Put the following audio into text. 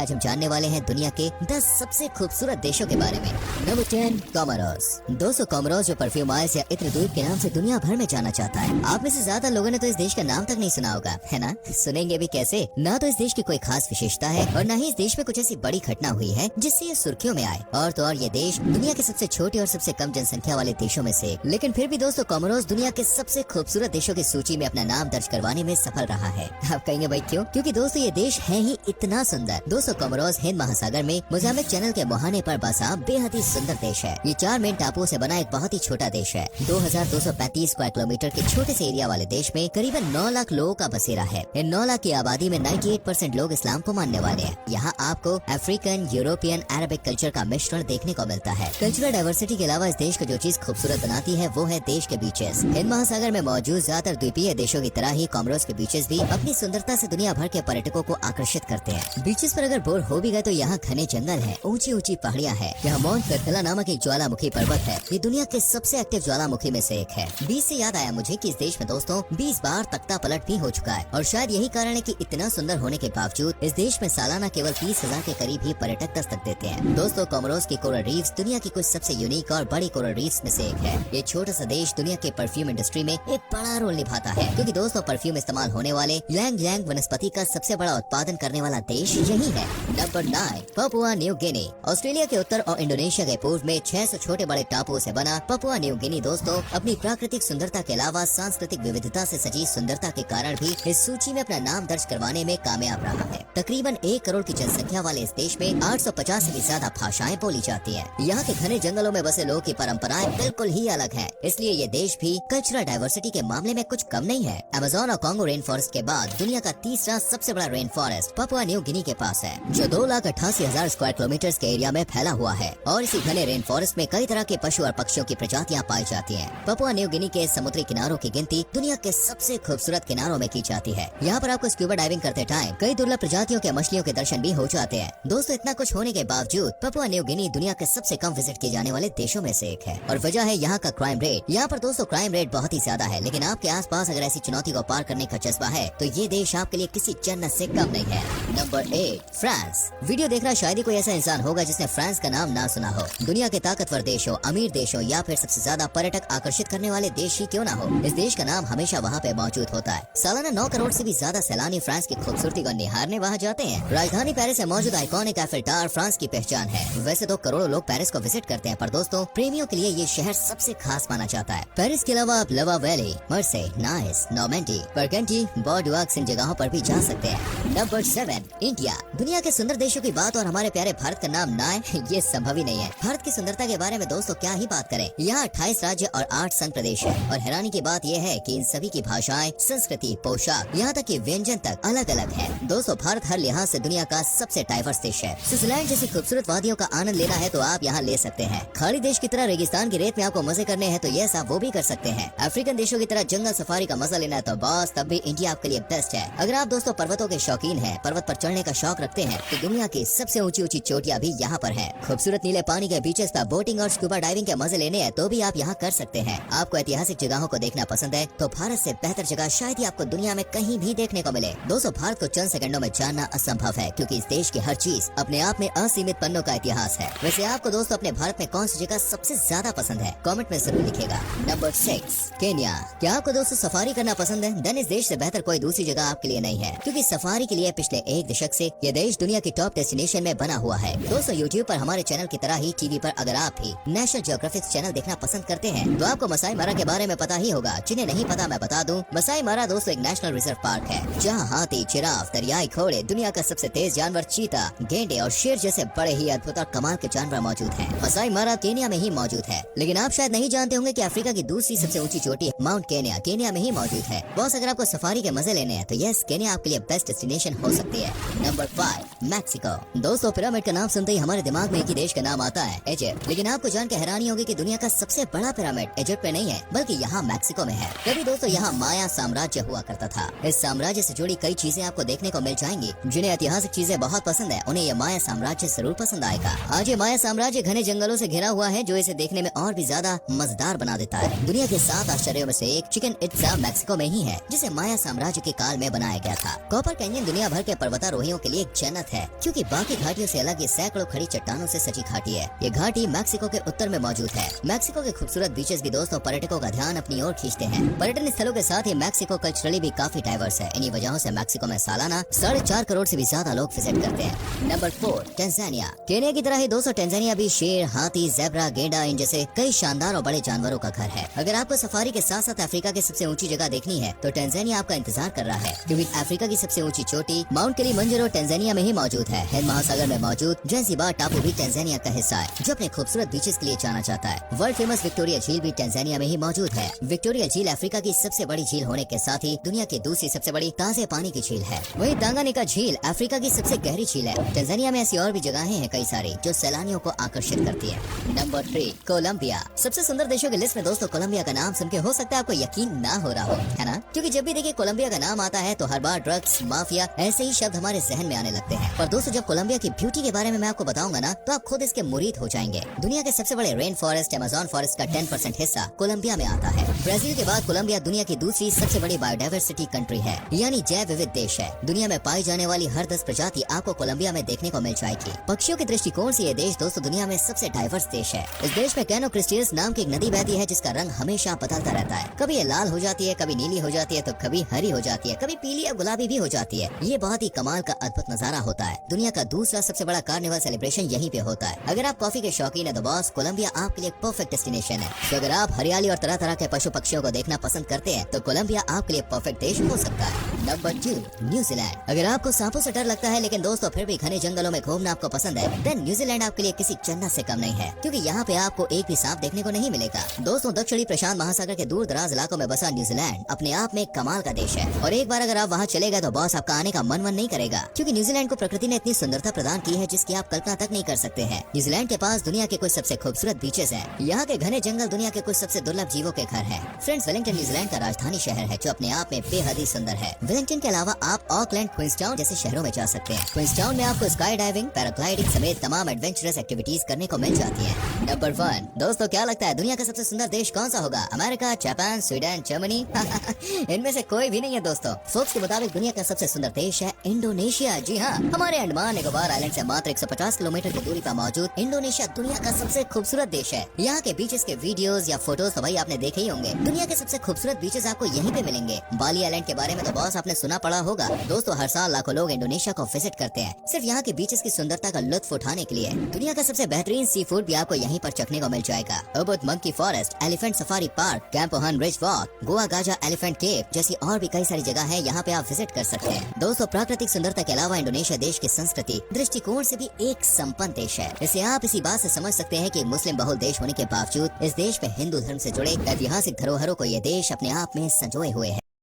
आज हम जानने वाले हैं दुनिया के 10 सबसे खूबसूरत देशों के बारे में। Number 10 Comoros. दोस्तों कोमोरोस जो परफ्यूम आइस या इत्र दूध के नाम से दुनिया भर में जाना चाहता है। आप में से ज्यादा लोगों ने तो इस देश का नाम तक नहीं सुना होगा, है ना? सुनेंगे भी कैसे? ना तो इस देश की कोई खास विशेषता है और न ही इस देश में कुछ ऐसी बड़ी घटना हुई है जिससे ये सुर्खियों में आए। और तो और ये देश दुनिया के सबसे छोटे और सबसे कम जनसंख्या वाले देशों में से। लेकिन फिर भी दोस्तों कोमोरोस दुनिया के सबसे खूबसूरत देशों की सूची में अपना नाम दर्ज करवाने में सफल रहा है। आप कहेंगे भाई क्यों? क्योंकि दोस्तों ये देश है ही इतना सुंदर। दोस्तों कोमोरोस हिंद महासागर में मोजाम्बिक चैनल के मुहाने पर बसा बेहद ही सुंदर देश है। ये 4 मेन टापुओं से बना एक बहुत ही छोटा देश है। 2235 स्क्वायर किलोमीटर के छोटे से एरिया वाले देश में करीबन 9 लाख लोगों का बसेरा है। इन 9 लाख की आबादी में 98% लोग इस्लाम को मानने वाले हैं। यहाँ आपको अफ्रीकन, यूरोपियन, अरबिक कल्चर का मिश्रण देखने को मिलता है। कल्चरल डाइवर्सिटी के अलावा इस देश को जो चीज खूबसूरत बनाती है वो है देश के बीचेस। हिंद महासागर में मौजूद ज्यादातर द्वीपीय देशों की तरह ही कोमोरोस के बीचेस भी अपनी सुंदरता से दुनिया भर के पर्यटकों को आकर्षित करते हैं। बीचेस पर अगर बोर हो भी गए तो यहाँ घने जंगल है, ऊंची ऊंची पहाड़ियाँ है। यहाँ माउंट करतला नामक एक ज्वालामुखी पर्वत है। ये दुनिया के सबसे एक्टिव ज्वालामुखी में से एक है। 20 से याद आया मुझे कि इस देश में दोस्तों 20 बार तख्ता पलट भी हो चुका है। और शायद यही कारण है कि इतना सुंदर होने के बावजूद इस देश में सालाना केवल 30,000 के करीब ही पर्यटक दस्तक देते हैं। दोस्तों कोमोरोस की कोरल रीफ्स दुनिया की कुछ सबसे यूनिक और बड़ी कोरल रीफ्स में से एक है। ये छोटा सा देश दुनिया के परफ्यूम इंडस्ट्री में एक बड़ा रोल निभाता है, क्योंकि दोस्तों परफ्यूम इस्तेमाल होने वाले यांग यांग वनस्पति का सबसे बड़ा उत्पादन करने वाला देश यही है। Number 9 Papua New Guinea. Australia के उत्तर और इंडोनेशिया के पूर्व में 600 छोटे बड़े टापुओं से बना पपुआ न्यू गिनी दोस्तों अपनी प्राकृतिक सुंदरता के अलावा सांस्कृतिक विविधता से सजी सुंदरता के कारण भी इस सूची में अपना नाम दर्ज करवाने में कामयाब रहा है। तकरीबन 1 करोड़ की जनसंख्या वाले इस देश में 850 से भी ज्यादा भाषाएं बोली जाती है। यहाँ के घने जंगलों में बसे लोगों की परंपराएं बिल्कुल ही अलग है। इसलिए ये देश भी कल्चरल डाइवर्सिटी के मामले में कुछ कम नहीं है। अमेज़न और कांगो रेन फॉरेस्ट के बाद दुनिया का तीसरा सबसे बड़ा rain forest Papua New Guinea के पास है, जो 2,88,000 स्क्वायर किलोमीटर के एरिया में फैला हुआ है। और इसी घने रेन फॉरेस्ट में कई तरह के पशु और पक्षियों की प्रजातियां पाई जाती हैं। पपुआ न्यू गिनी के समुद्री किनारों की गिनती दुनिया के सबसे खूबसूरत किनारों में की जाती है। यहाँ पर आपको स्क्यूबा डाइविंग करते टाइम कई दुर्लभ प्रजातियों के मछलियों के दर्शन भी हो जाते हैं। दोस्तों इतना कुछ होने के बावजूद पपुआ न्यू गिनी दुनिया के सबसे कम विजिट किए जाने वाले देशों में से एक है। और वजह है यहाँ का क्राइम रेट। यहाँ पर दोस्तों क्राइम रेट बहुत ही ज्यादा है, लेकिन आपके आसपास अगर ऐसी चुनौती को पार करने का जज्बा है तो ये देश आपके लिए किसी जन्नत से कम नहीं है। Number 8 France. वीडियो देख रहा शायद ही कोई ऐसा इंसान होगा जिसने फ्रांस का नाम ना सुना हो। दुनिया के ताकतवर देश हो, अमीर देश हो या फिर सबसे ज्यादा पर्यटक आकर्षित करने वाले देश ही क्यों ना हो, इस देश का नाम हमेशा वहाँ पे मौजूद होता है। सालाना 9 करोड़ से भी ज्यादा सैलानी फ्रांस की खूबसूरती को निहारने वहाँ जाते हैं। राजधानी पेरिस में मौजूद आइकॉनिक एफिल टावर फ्रांस की पहचान है। वैसे तो करोड़ों लोग पेरिस को विजिट करते हैं, पर दोस्तों प्रेमियों के लिए ये शहर सबसे खास माना जाता है। पेरिस के अलावा आप लवा वैली, मर्से, नाइस, नॉर्मेंडी, बर्गंडी, बॉर्डवाक्स इन जगहों पर भी जा सकते हैं। Number 7 India. दुनिया के सुंदर देशों की बात और हमारे प्यारे भारत का नाम ना है ये संभव ही नहीं है। भारत की सुंदरता के बारे में दोस्तों क्या ही बात करें। यहाँ 28 राज्य और 8 संघ प्रदेश है। और हैरानी की बात यह है कि इन सभी की भाषाएं, संस्कृति, पोशाक, यहाँ तक कि व्यंजन तक अलग अलग है। दोस्तों भारत हर लिहाज से दुनिया का सबसे डाइवर्स देश है। स्विट्जरलैंड जैसी खूबसूरत वादियों का आनंद लेना है तो आप यहाँ ले सकते हैं। खाड़ी देश की तरह रेगिस्तान की रेत में आपको मजे करने हैं तो यस आप वो भी कर सकते हैं। अफ्रीकन देशों की तरह जंगल सफारी का मजा लेना है तो बॉस तब भी इंडिया आपके लिए बेस्ट है। अगर आप दोस्तों पर्वतों के शौकीन हैं, पर्वत पर चढ़ने का शौक रखते हैं तो दुनिया की सबसे ऊंची ऊंची चोटियां भी यहाँ पर है। खूबसूरत नीले पानी के बीचेस पर बोटिंग और स्कूबा डाइविंग के मजे लेने हैं तो भी आप यहाँ कर सकते हैं। आपको ऐतिहासिक जगहों को देखना पसंद है तो भारत से बेहतर जगह शायद ही आपको दुनिया में कहीं भी देखने को मिले। दोस्तों भारत को चंद सेकंडों में जानना असंभव है, क्योंकि इस देश की हर चीज अपने आप में असीमित पन्नों का इतिहास है। वैसे आपको दोस्तों अपने भारत में कौन सी जगह सबसे ज्यादा पसंद है, कमेंट में जरूर लिखेगा। Number 6 Kenya. क्या आपको दोस्तों सफारी करना पसंद है? देन इस देश से बेहतर कोई दूसरी जगह आपके लिए नहीं है, क्योंकि सफारी के लिए पिछले 1 दशक से ये देश दुनिया की टॉप डेस्टिनेशन में बना हुआ है। दोस्तों यूट्यूब पर हमारे चैनल की तरह ही टीवी पर अगर आप भी नेशनल ज्योग्राफिक चैनल देखना पसंद करते हैं तो आपको मसाई मारा के बारे में पता ही होगा। जिन्हें नहीं पता मैं बता दूं, मसाई मारा दोस्तों एक नेशनल रिजर्व पार्क है, जहां हाथी, जिराफ, दरियाई घोड़े, दुनिया का सबसे तेज जानवर चीता, गेंडे और शेर जैसे बड़े ही अद्भुत और कमाल के जानवर मौजूद हैं। मसाई मारा केन्या में ही मौजूद है। लेकिन आप शायद नहीं जानते होंगे कि अफ्रीका की दूसरी सबसे ऊंची चोटी माउंट केन्या में ही मौजूद है। बॉस अगर आपको सफारी के मजे लेने हैं तो यस केन्या आपके लिए बेस्ट डेस्टिनेशन हो सकती है। Number 5 Mexico. दोस्तों पिरामिड का नाम सुनते ही हमारे दिमाग में एक ही देश का नाम आता है, इजिप्ट। लेकिन आपको जान के हैरानी होगी कि दुनिया का सबसे बड़ा पिरामिड इजिप्ट में नहीं है, बल्कि यहाँ मैक्सिको में है। कभी दोस्तों यहाँ माया साम्राज्य हुआ करता था। इस साम्राज्य से जुड़ी कई चीजें आपको देखने को मिल जाएंगी। जिन्हें ऐतिहासिक चीजें बहुत पसंद है उन्हें यह माया साम्राज्य जरूर पसंद आएगा। आज ये माया साम्राज्य घने जंगलों से घिरा हुआ है, जो इसे देखने में और भी ज्यादा मजेदार बना देता है। दुनिया के 7 आश्चर्यों में से एक चिकन इट्जा मैक्सिको में ही है, जिसे माया साम्राज्य के काल में बनाया गया था। कॉपर कैन्यन दुनिया भर के पर्वतारोहियों के लिए एक जन्नत है, क्योंकि बाकी घाटियों से अलग ये सैकड़ों खड़ी चट्टानों से सजी घाटी है। ये घाटी मैक्सिको के उत्तर में मौजूद है। मैक्सिको के खूबसूरत बीचेस भी दोस्तों पर्यटकों का ध्यान अपनी ओर खींचते हैं। पर्यटन स्थलों के साथ ही मैक्सिको कल्चरली भी काफी डाइवर्स है। इन्हीं वजहों से मैक्सिको में सालाना 4.5 करोड़ से भी ज्यादा लोग विजिट करते हैं। नंबर 4 टेंजानिया। केन्या की तरह ही दोस्तों टेंजानिया भी शेर, हाथी, ज़ेब्रा, गेंडा इन जैसे कई शानदार और बड़े जानवरों का घर है। अगर आपको सफारी के साथ साथ अफ्रीका की सबसे ऊंची जगह देखनी है तो टेंजानिया आपका इंतजार कर रहा है, क्योंकि अफ्रीका की सबसे ऊंची चोटी माउंट किलिमंजारो टेंजानिया में ही मौजूद है। हिंद महासागर में मौजूद ज़ंजीबार टापू भी टेंजानिया का हिस्सा है, जो अपने खूबसूरत बीचेस के लिए जाना जाता है। वर्ल्ड फेमस विक्टोरिया झील भी टेंजानिया में ही मौजूद है। विक्टोरिया झील अफ्रीका की सबसे बड़ी झील होने के साथ ही दुनिया की दूसरी सबसे बड़ी ताजे पानी की झील है। वहीं तांगानिका झील अफ्रीका की सबसे गहरी झील है। टेंजानिया में ऐसी और भी जगहें हैं कई सारी जो सैलानियों को आकर्षित करती है। Number 3 Colombia. सबसे सुंदर देशों की लिस्ट में दोस्तों कोलंबिया का नाम सुन के हो सकता है आपको यकीन ना हो रहा हो, है ना? क्योंकि जब भी देखिए कोलंबिया का नाम आता है तो हर बार ड्रग्स, माफिया ऐसे ही शब्द हमारे जहन में आने लगते हैं। पर दोस्तों जब कोलंबिया की ब्यूटी के बारे में मैं आपको बताऊंगा ना तो आप खुद इसके मुरीद हो जाएंगे। दुनिया के सबसे बड़े रेन फॉरेस्ट अमेज़न फॉरेस्ट का 10% हिस्सा कोलंबिया में आता है। ब्राजील के बाद कोलंबिया दुनिया की दूसरी सबसे बड़ी बायोडाइवर्सिटी कंट्री है, यानी जैव विविध देश है। दुनिया में पाई जाने वाली हर 10 प्रजाति आपको कोलंबिया में देखने को मिल जाएगी। पक्षियों के दृष्टिकोण से ये देश दोस्तों दुनिया में सबसे डाइवर्स देश है। इस देश में कैनो क्रिस्टियस नाम की एक नदी बहती है जिसका रंग हमेशा बदलता रहता है। कभी ये लाल हो जाती है, कभी नीली हो जाती है, तो कभी हरी हो जाती है, कभी पीली या गुलाबी भी हो जाती है। ये बहुत ही कमाल का अद्भुत नजारा होता है। दुनिया का दूसरा सबसे बड़ा कार्निवल सेलिब्रेशन यहीं पे होता है। अगर आप कॉफी के शौकीन है तो बॉस कोलंबिया आपके लिए परफेक्ट डेस्टिनेशन है। तो अगर आप हरियाली और तरह तरह के पशु पक्षियों को देखना पसंद करते हैं तो कोलंबिया आपके लिए परफेक्ट देश हो सकता है। Number 2 New Zealand. अगर आपको सांपों से डर लगता है लेकिन दोस्तों फिर भी घने जंगलों में घूमना आपको पसंद है, देन न्यूजीलैंड आपके लिए किसी जन्नत से कम नहीं है, क्योंकि यहाँ पे आपको एक भी सांप देखने को नहीं मिलेगा। दोस्तों दक्षिणी प्रशांत महासागर के दूर दराज इलाकों में बसा न्यूजीलैंड अपने आप में एक कमाल का देश है, और एक बार अगर आप वहाँ चले गए तो बॉस आपका आने का मन नहीं करेगा, क्योंकि न्यूजीलैंड को प्रकृति ने इतनी सुंदरता प्रदान की है जिसकी आप कल्पना तक नहीं कर सकते हैं। न्यूजीलैंड के पास दुनिया के कुछ सबसे खूबसूरत बीचेस हैं। यहाँ के घने जंगल दुनिया के कुछ सबसे दुर्लभ जीवों के घर हैं। फ्रेंड्स, वेलिंगटन न्यूजीलैंड का राजधानी शहर है जो अपने आप में बेहद ही सुंदर है। वेलिंगटन के अलावा आप ऑकलैंड, क्वींसटाउन जैसे शहरों में जा सकते हैं। क्वींसटाउन में आपको स्काई डाइविंग, पैराग्लाइडिंग समेत तमाम एडवेंचरस एक्टिविटीज करने को मिल जाती है। नंबर 1 दोस्तों क्या लगता है दुनिया का सबसे सुंदर देश कौन सा होगा? America, Japan, Sweden, Germany? इनमें से कोई भी नहीं है दोस्तों। फोर्ब्स के मुताबिक दुनिया का सबसे सुंदर देश है इंडोनेशिया। जी हाँ, हमारे अंडमान निकोबार आइलैंड से मात्र 150 किलोमीटर की दूरी पर मौजूद इंडोनेशिया दुनिया का सबसे खूबसूरत देश है। यहाँ के बीचेस के वीडियोस या फोटोज तो भाई आपने देखे ही होंगे। दुनिया के सबसे खूबसूरत बीचेस आपको यहीं पे मिलेंगे। बाली आइलैंड के बारे में तो बॉस आपने सुना पड़ा होगा। दोस्तों हर साल लाखों लोग इंडोनेशिया को विजिट करते हैं सिर्फ यहाँ के बीचेस की सुंदरता का लुत्फ उठाने के लिए। दुनिया का सबसे बेहतरीन सी फूड भी आपको यहीं पर चखने को मिल जाएगा। Ubud monkey forest, elephant safari park, Campuhan ridge walk, Goa Gajah elephant cave जैसी और भी कई सारी जगह है यहाँ पे आप विजिट कर सकते हैं। दोस्तों प्राकृतिक सुंदरता के अलावा इंडोनेशिया देश की संस्कृति दृष्टिकोण से भी एक संपन्न देश है। इसे आप इसी बात से समझ सकते हैं कि मुस्लिम बहुल देश होने के बावजूद इस देश में हिंदू धर्म से जुड़े ऐतिहासिक धरोहरों को ये देश अपने आप में संजोए हुए है।